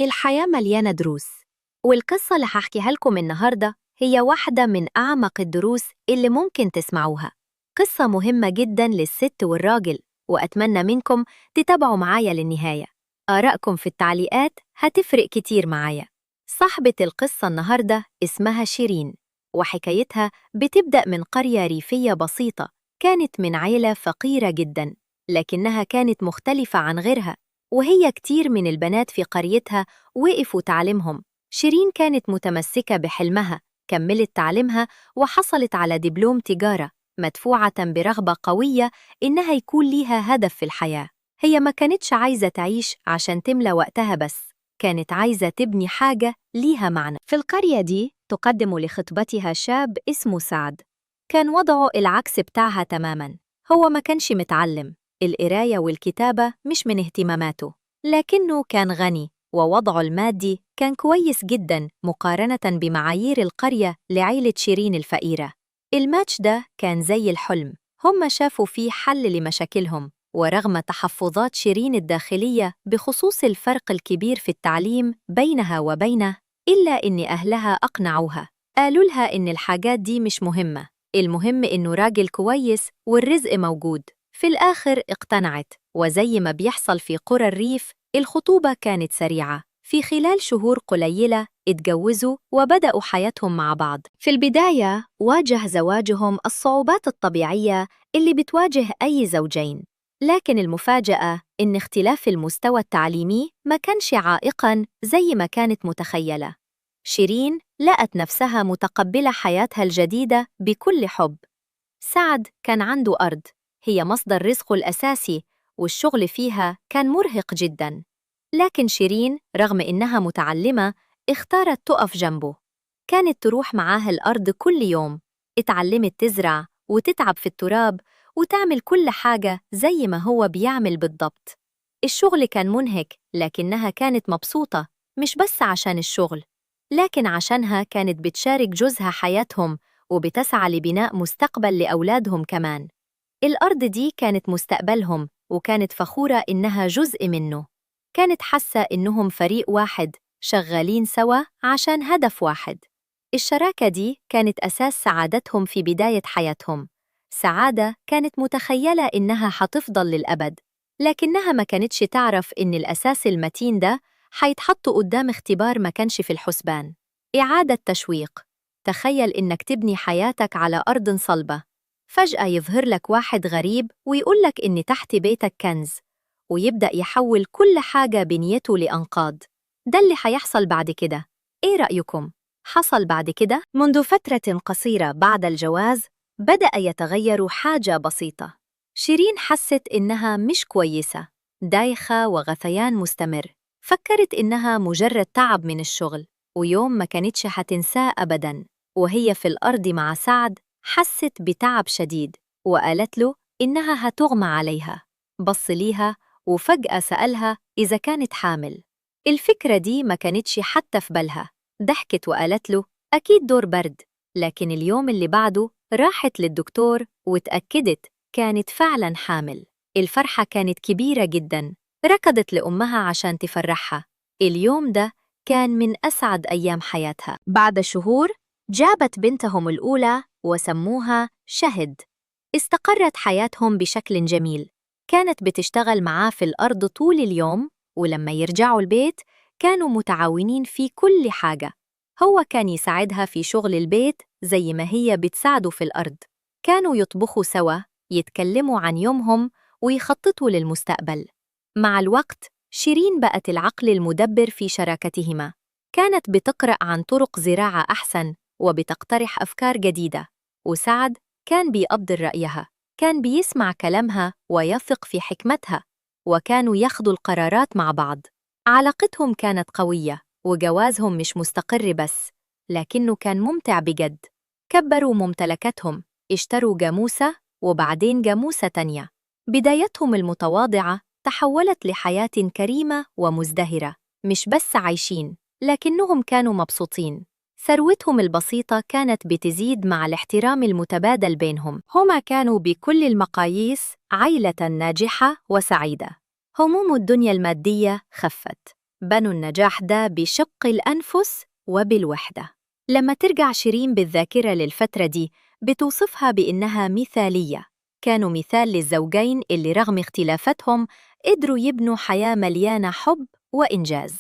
الحياة مليانة دروس، والقصة اللي هحكيها لكم النهاردة هي واحدة من أعمق الدروس اللي ممكن تسمعوها. قصة مهمة جدا للست والراجل، وأتمنى منكم تتابعوا معايا للنهاية. آرائكم في التعليقات هتفرق كتير معايا. صاحبة القصة النهاردة اسمها شيرين، وحكايتها بتبدأ من قرية ريفية بسيطة. كانت من عيلة فقيرة جدا، لكنها كانت مختلفة عن غيرها، وهي كتير من البنات في قريتها وقفوا تعليمهم. شيرين كانت متمسكة بحلمها، كملت تعليمها وحصلت على دبلوم تجارة، مدفوعة برغبة قوية إنها يكون ليها هدف في الحياة. هي ما كانتش عايزة تعيش عشان تملى وقتها بس، كانت عايزة تبني حاجة ليها معنى. في القرية دي تقدم لخطبتها شاب اسمه سعد. كان وضعه العكس بتاعها تماماً. هو ما كانش متعلم، القراية والكتابة مش من اهتماماته، لكنه كان غني ووضعه المادي كان كويس جدا مقارنة بمعايير القرية لعيلة شيرين الفقيرة. الماتش ده كان زي الحلم، هم شافوا فيه حل لمشاكلهم، ورغم تحفظات شيرين الداخلية بخصوص الفرق الكبير في التعليم بينها وبينه، إلا إن أهلها أقنعوها. قالوا لها إن الحاجات دي مش مهمة، المهم إنه راجل كويس والرزق موجود. في الآخر اقتنعت، وزي ما بيحصل في قرى الريف الخطوبة كانت سريعة. في خلال شهور قليلة اتجوزوا وبدأوا حياتهم مع بعض. في البداية واجه زواجهم الصعوبات الطبيعية اللي بتواجه أي زوجين، لكن المفاجأة إن اختلاف المستوى التعليمي ما كانش عائقاً زي ما كانت متخيلة. شيرين لقت نفسها متقبلة حياتها الجديدة بكل حب. سعد كان عنده أرض هي مصدر رزقه الأساسي، والشغل فيها كان مرهق جداً، لكن شيرين رغم إنها متعلمة اختارت تقف جنبه. كانت تروح معاه الأرض كل يوم، اتعلمت تزرع وتتعب في التراب وتعمل كل حاجة زي ما هو بيعمل بالضبط. الشغل كان منهك، لكنها كانت مبسوطة، مش بس عشان الشغل، لكن عشانها كانت بتشارك جوزها حياتهم وبتسعى لبناء مستقبل لأولادهم كمان. الأرض دي كانت مستقبلهم، وكانت فخورة إنها جزء منه. كانت حاسة إنهم فريق واحد شغالين سوا عشان هدف واحد. الشراكة دي كانت أساس سعادتهم في بداية حياتهم، سعادة كانت متخيلة إنها حتفضل للأبد، لكنها ما كانتش تعرف إن الأساس المتين ده حيتحط قدام اختبار ما كانش في الحسبان. إعادة تشويق. تخيل إنك تبني حياتك على أرض صلبة، فجأة يظهر لك واحد غريب ويقولك إن تحت بيتك كنز، ويبدأ يحول كل حاجة بنيته لأنقاض. ده اللي حيحصل بعد كده. إيه رأيكم؟ حصل بعد كده؟ منذ فترة قصيرة بعد الجواز بدأ يتغير حاجة بسيطة. شيرين حست إنها مش كويسة، دايخة وغثيان مستمر. فكرت إنها مجرد تعب من الشغل، ويوم ما كانتش هتنساه أبداً. وهي في الأرض مع سعد حست بتعب شديد، وقالت له إنها هتغمى عليها. بص ليها وفجأة سألها إذا كانت حامل. الفكرة دي ما كانتش حتى في بالها. ضحكت وقالت له أكيد دور برد. لكن اليوم اللي بعده راحت للدكتور وتأكدت كانت فعلاً حامل. الفرحة كانت كبيرة جداً، ركضت لأمها عشان تفرحها. اليوم ده كان من أسعد أيام حياتها. بعد شهور جابت بنتهم الأولى وسموها شهد. استقرت حياتهم بشكل جميل، كانت بتشتغل معاه في الأرض طول اليوم، ولما يرجعوا البيت كانوا متعاونين في كل حاجة. هو كان يساعدها في شغل البيت زي ما هي بتساعده في الأرض. كانوا يطبخوا سوا، يتكلموا عن يومهم ويخططوا للمستقبل. مع الوقت شيرين بقت العقل المدبر في شراكتهما. كانت بتقرأ عن طرق زراعة أحسن وبتقترح أفكار جديدة، وسعد كان بيقدر رأيها، كان بيسمع كلامها ويثق في حكمتها، وكانوا ياخدوا القرارات مع بعض. علاقتهم كانت قوية، وجوازهم مش مستقر بس، لكنه كان ممتع بجد. كبروا ممتلكاتهم، اشتروا جاموسة وبعدين جاموسة تانية. بدايتهم المتواضعة تحولت لحياة كريمة ومزدهرة، مش بس عايشين، لكنهم كانوا مبسوطين. ثروتهم البسيطة كانت بتزيد مع الاحترام المتبادل بينهم. هما كانوا بكل المقاييس عائلة ناجحة وسعيدة. هموم الدنيا المادية خفت، بنوا النجاح ده بشق الأنفس وبالوحدة. لما ترجع شيرين بالذاكرة للفترة دي بتوصفها بإنها مثالية. كانوا مثال للزوجين اللي رغم اختلافاتهم قدروا يبنوا حياة مليانة حب وإنجاز.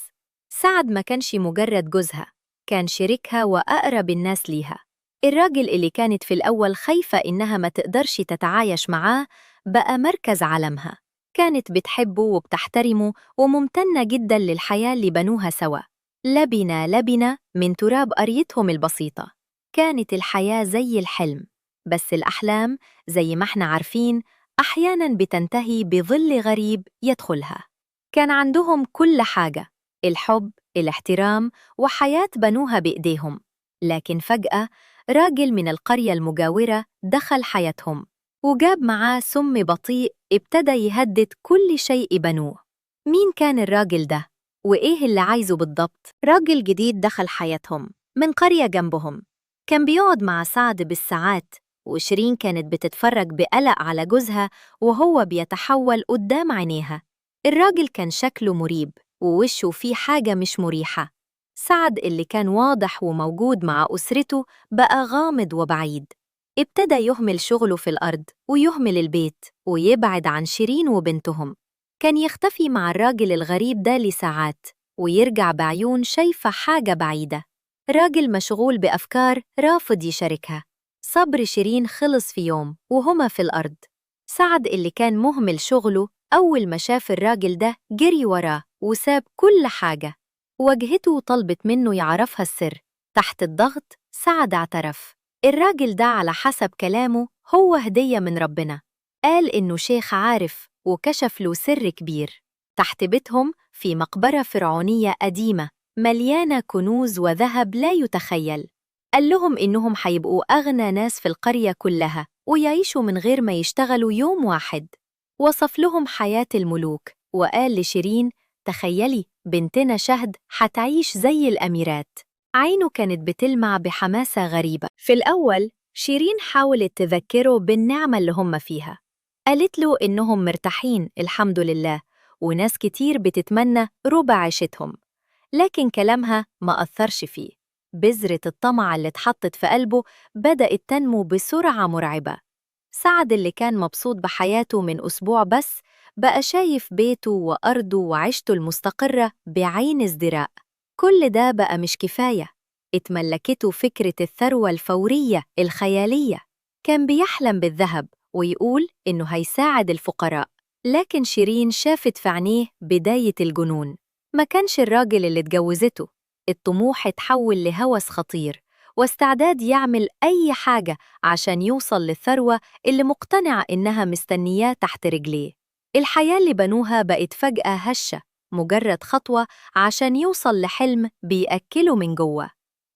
سعد ما كانش مجرد جوزها، كان شريكها وأقرب الناس ليها. الراجل اللي كانت في الأول خايفة إنها ما تقدرش تتعايش معاه بقى مركز عالمها. كانت بتحبه وبتحترمه وممتنة جدا للحياة اللي بنوها سوا. لبنة لبنة من تراب قريتهم البسيطة. كانت الحياة زي الحلم، بس الأحلام زي ما احنا عارفين أحياناً بتنتهي بظل غريب يدخلها. كان عندهم كل حاجة، الحب، الاحترام، وحياة بنوها بإيديهم. لكن فجأة راجل من القرية المجاورة دخل حياتهم وجاب معاه سم بطيء ابتدى يهدد كل شيء بنوه. مين كان الراجل ده؟ وإيه اللي عايزه بالضبط؟ راجل جديد دخل حياتهم من قرية جنبهم. كان بيقعد مع سعد بالساعات، وشيرين كانت بتتفرج بقلق على جوزها وهو بيتحول قدام عينيها. الراجل كان شكله مريب ووشه فيه حاجة مش مريحة. سعد اللي كان واضح وموجود مع أسرته بقى غامض وبعيد. ابتدى يهمل شغله في الأرض ويهمل البيت ويبعد عن شيرين وبنتهم. كان يختفي مع الراجل الغريب ده لساعات ويرجع بعيون شايفة حاجة بعيدة. راجل مشغول بأفكار رافض يشاركها. صبر شيرين خلص في يوم وهما في الأرض. سعد اللي كان مهمل شغله أول ما شاف الراجل ده جري وراه وساب كل حاجة. واجهته طلبت منه يعرفها السر. تحت الضغط سعد اعترف. الراجل ده على حسب كلامه هو هدية من ربنا. قال إنه شيخ عارف وكشف له سر كبير. تحت بيتهم في مقبرة فرعونية قديمة مليانة كنوز وذهب لا يتخيل. قال لهم إنهم حيبقوا أغنى ناس في القرية كلها ويعيشوا من غير ما يشتغلوا يوم واحد. وصف لهم حياة الملوك وقال لشيرين: تخيلي بنتنا شهد حتعيش زي الأميرات. عينه كانت بتلمع بحماسة غريبة. في الأول شيرين حاولت تذكره بالنعمة اللي هم فيها. قالت له إنهم مرتاحين الحمد لله وناس كتير بتتمنى ربع عيشتهم. لكن كلامها ما أثرش فيه. بذرة الطمع اللي اتحطت في قلبه بدأت تنمو بسرعة مرعبة. سعد اللي كان مبسوط بحياته من أسبوع بس بقى شايف بيته وأرضه وعيشته المستقرة بعين ازدراء. كل ده بقى مش كفاية. اتملكته فكرة الثروة الفورية الخيالية. كان بيحلم بالذهب ويقول إنه هيساعد الفقراء. لكن شيرين شافت في عينيه بداية الجنون. ما كانش الراجل اللي اتجوزته. الطموح اتحول لهوس خطير واستعداد يعمل أي حاجة عشان يوصل للثروة اللي مقتنع إنها مستنياه تحت رجليه. الحياة اللي بنوها بقت فجأة هشة، مجرد خطوة عشان يوصل لحلم بيأكله من جوه.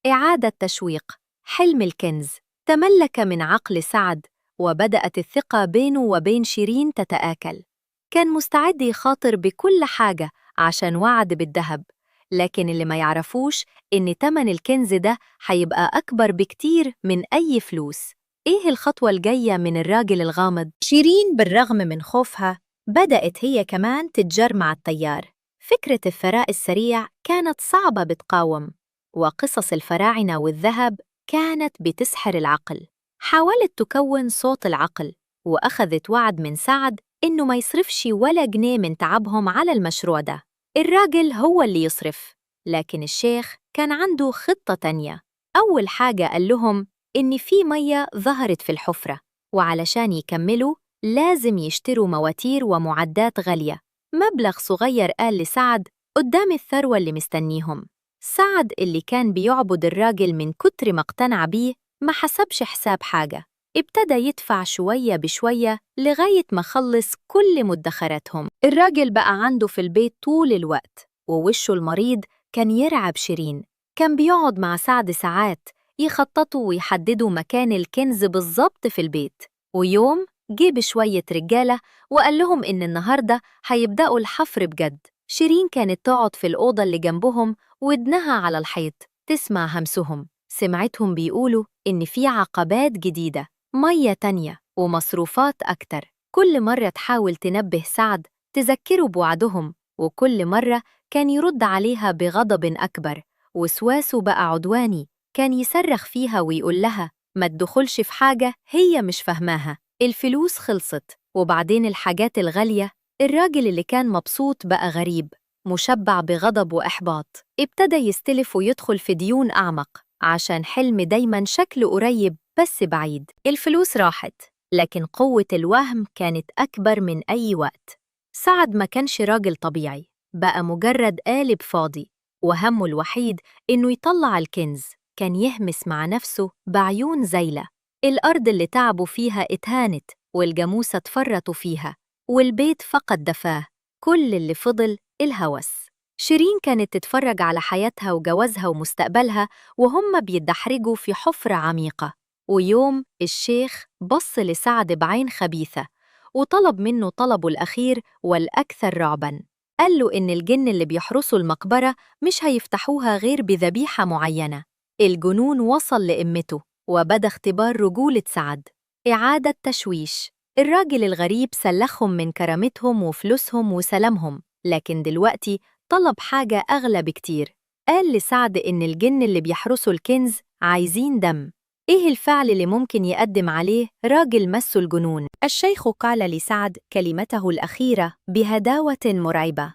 إعادة تشويق، حلم الكنز، تملك من عقل سعد، وبدأت الثقة بينه وبين شيرين تتآكل. كان مستعد يخاطر بكل حاجة عشان وعد بالذهب، لكن اللي ما يعرفوش إن تمن الكنز ده هيبقى أكبر بكتير من أي فلوس. إيه الخطوة الجاية من الراجل الغامض؟ شيرين بالرغم من خوفها بدأت هي كمان تتجر مع التيار. فكرة الثراء السريع كانت صعبة بتقاوم، وقصص الفراعنة والذهب كانت بتسحر العقل. حاولت تكون صوت العقل وأخذت وعد من سعد إنه ما يصرفش ولا جنيه من تعبهم على المشروع ده. الراجل هو اللي يصرف. لكن الشيخ كان عنده خطة تانية. أول حاجة قال لهم إن في مية ظهرت في الحفرة، وعلشان يكملوا لازم يشتروا مواتير ومعدات غالية. مبلغ صغير قال لسعد قدام الثروة اللي مستنيهم. سعد اللي كان بيعبد الراجل من كتر ما اقتنع بيه ما حسبش حساب حاجة. ابتدى يدفع شوية بشوية لغاية ما خلص كل مدخراتهم. الراجل بقى عنده في البيت طول الوقت ووشه المريض كان يرعب شيرين. كان بيقعد مع سعد ساعات يخططوا ويحددوا مكان الكنز بالظبط في البيت. ويوم جه بشوية رجالة وقال لهم إن النهاردة هيبدأوا الحفر بجد. شيرين كانت تقعد في الأوضة اللي جنبهم ودنها على الحيط تسمع همسهم. سمعتهم بيقولوا إن في عقبات جديدة، مية تانية، ومصروفات أكتر. كل مرة تحاول تنبه سعد تذكره بوعدهم وكل مرة كان يرد عليها بغضب أكبر، وسواسه بقى عدواني. كان يصرخ فيها ويقول لها ما تدخلش في حاجة هي مش فهماها. الفلوس خلصت، وبعدين الحاجات الغالية. الراجل اللي كان مبسوط بقى غريب، مشبع بغضب وإحباط. ابتدى يستلف ويدخل في ديون أعمق، عشان حلم دايما شكله قريب بس بعيد. الفلوس راحت، لكن قوة الوهم كانت أكبر من أي وقت. سعد ما كانش راجل طبيعي، بقى مجرد قالب فاضي، وهمه الوحيد إنه يطلع الكنز. كان يهمس مع نفسه بعيون زيلة. الأرض اللي تعبوا فيها اتهانت، والجاموسة اتفرطوا فيها، والبيت فقد دفاه. كل اللي فضل الهوس. شيرين كانت تتفرج على حياتها وجوازها ومستقبلها وهم بيدحرجوا في حفرة عميقة. ويوم الشيخ بص لسعد بعين خبيثة، وطلب منه طلبه الأخير والأكثر رعباً. قال له إن الجن اللي بيحرسوا المقبرة مش هيفتحوها غير بذبيحة معينة. الجنون وصل لقمته، وبدأ اختبار رجولة سعد. إعادة تشويش. الراجل الغريب سلخهم من كرامتهم وفلوسهم وسلامهم، لكن دلوقتي طلب حاجة أغلى بكتير. قال لسعد إن الجن اللي بيحرسوا الكنز عايزين دم. إيه الفعل اللي ممكن يقدم عليه راجل مسه الجنون؟ الشيخ قال لسعد كلمته الأخيرة بهداوة مرعبة: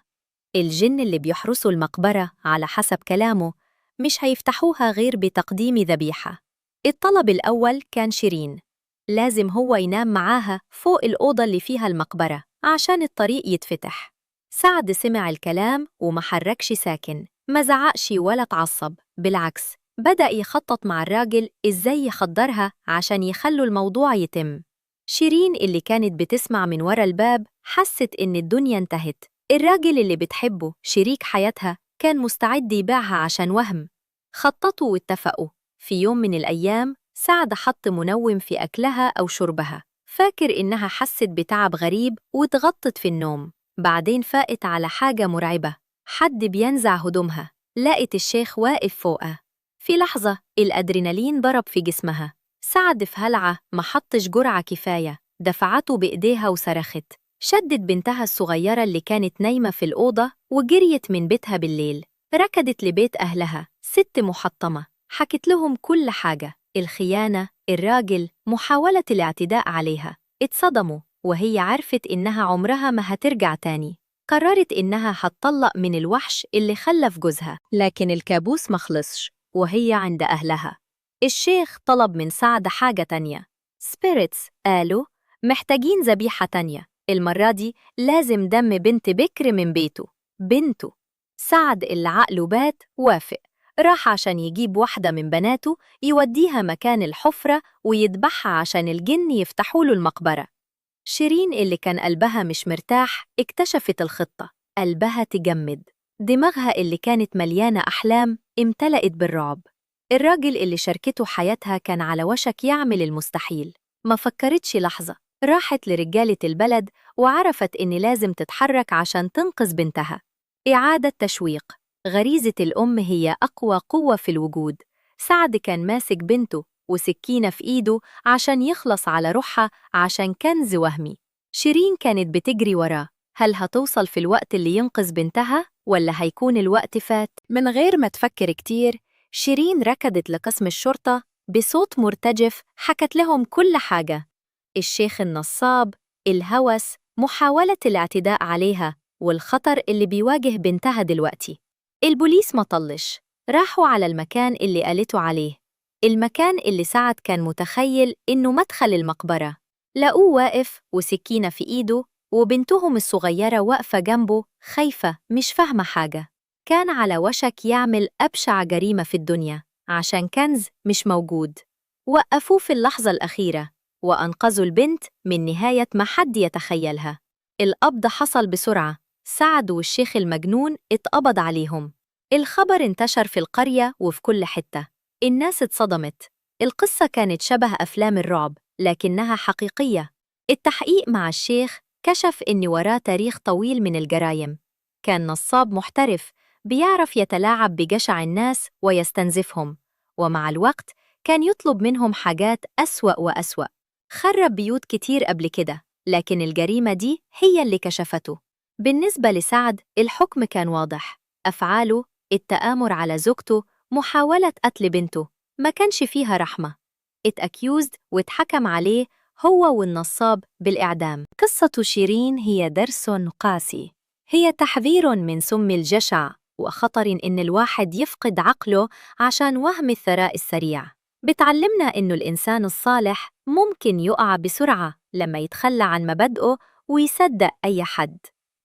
الجن اللي بيحرسوا المقبرة على حسب كلامه مش هيفتحوها غير بتقديم ذبيحة. الطلب الأول كان شيرين، لازم هو ينام معاها فوق الأوضة اللي فيها المقبرة عشان الطريق يتفتح. سعد سمع الكلام وما حركش ساكن، ما زعقش ولا اتعصب، بالعكس بدأ يخطط مع الراجل إزاي يخدرها عشان يخلوا الموضوع يتم. شيرين اللي كانت بتسمع من ورا الباب حست إن الدنيا انتهت. الراجل اللي بتحبه شريك حياتها كان مستعد يبيعها عشان وهم. خططوا واتفقوا. في يوم من الأيام سعد حط منوم في أكلها أو شربها، فاكر إنها حست بتعب غريب واتغطت في النوم. بعدين فاقت على حاجة مرعبة، حد بينزع هدومها. لقت الشيخ واقف فوقها. في لحظة الأدرينالين ضرب في جسمها. سعد في هلعة ما حطش جرعة كفاية، دفعته بإيديها وصرخت. شدت بنتها الصغيرة اللي كانت نايمة في الأوضة وجريت من بيتها بالليل. ركضت لبيت أهلها، ست محطمة، حكت لهم كل حاجة: الخيانة، الراجل، محاولة الاعتداء عليها. اتصدموا، وهي عرفت إنها عمرها ما هترجع تاني. قررت إنها هتطلق من الوحش اللي خلف جوزها. لكن الكابوس مخلصش وهي عند أهلها. الشيخ طلب من سعد حاجة تانية. سبيريتس، قالوا محتاجين ذبيحة تانية، المرة دي لازم دم بنت بكر من بيته. بنته. سعد اللي عقله بات وافق، راح عشان يجيب واحدة من بناته يوديها مكان الحفرة ويذبحها عشان الجن يفتحوله المقبرة. شيرين اللي كان قلبها مش مرتاح اكتشفت الخطة. قلبها تجمد، دماغها اللي كانت مليانة أحلام امتلأت بالرعب. الراجل اللي شاركته حياتها كان على وشك يعمل المستحيل. ما فكرتش لحظة، راحت لرجالة البلد وعرفت إن لازم تتحرك عشان تنقذ بنتها. إعادة تشويق. غريزة الأم هي أقوى قوة في الوجود. سعد كان ماسك بنته وسكينة في إيده عشان يخلص على روحها عشان كنز وهمي. شيرين كانت بتجري وراه. هل هتوصل في الوقت اللي ينقذ بنتها ولا هيكون الوقت فات؟ من غير ما تفكر كتير شيرين ركضت لقسم الشرطة بصوت مرتجف، حكت لهم كل حاجة: الشيخ النصاب، الهوس، محاولة الاعتداء عليها، والخطر اللي بيواجه بنتها دلوقتي. البوليس ما طلش، راحوا على المكان اللي قالته عليه، المكان اللي سعد كان متخيل إنه مدخل المقبرة. لقوه واقف وسكينة في إيده، وبنتهم الصغيرة واقفة جنبه خايفة مش فاهمة حاجة. كان على وشك يعمل أبشع جريمة في الدنيا عشان كنز مش موجود. وقفوه في اللحظة الأخيرة وأنقذوا البنت من نهاية ما حد يتخيلها. القبض حصل بسرعة. سعد والشيخ المجنون اتقبض عليهم. الخبر انتشر في القرية وفي كل حتة. الناس اتصدمت. القصة كانت شبه أفلام الرعب لكنها حقيقية. التحقيق مع الشيخ كشف إن وراه تاريخ طويل من الجرايم. كان نصاب محترف بيعرف يتلاعب بجشع الناس ويستنزفهم، ومع الوقت كان يطلب منهم حاجات أسوأ وأسوأ. خرب بيوت كتير قبل كده، لكن الجريمة دي هي اللي كشفته. بالنسبة لسعد الحكم كان واضح، أفعاله، التآمر على زوجته، محاولة قتل بنته، ما كانش فيها رحمة. اتأكيوزد واتحكم عليه هو والنصاب بالإعدام. قصة شيرين هي درس قاسي، هي تحذير من سم الجشع وخطر إن الواحد يفقد عقله عشان وهم الثراء السريع. بتعلمنا إنه الإنسان الصالح ممكن يقع بسرعة لما يتخلى عن مبادئه ويصدق أي حد.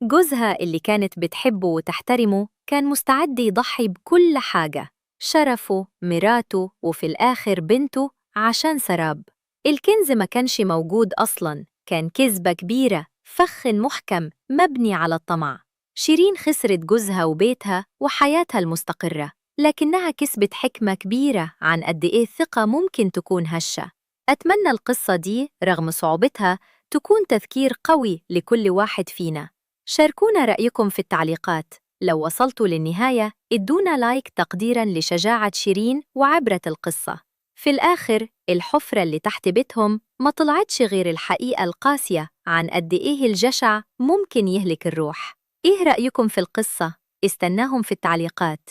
جوزها اللي كانت بتحبه وتحترمه كان مستعد يضحي بكل حاجة، شرفه، مراته، وفي الآخر بنته، عشان سراب. الكنز ما كانش موجود أصلاً، كان كذبة كبيرة، فخ محكم مبني على الطمع. شيرين خسرت جوزها وبيتها وحياتها المستقرة، لكنها كسبت حكمة كبيرة عن قد إيه الثقة ممكن تكون هشة. أتمنى القصة دي رغم صعوبتها تكون تذكير قوي لكل واحد فينا. شاركونا رأيكم في التعليقات. لو وصلتوا للنهاية ادونا لايك تقديراً لشجاعة شيرين وعبرة القصة. في الآخر الحفرة اللي تحت بيتهم ما طلعتش غير الحقيقة القاسية عن قد إيه الجشع ممكن يهلك الروح. إيه رأيكم في القصة؟ استناهم في التعليقات.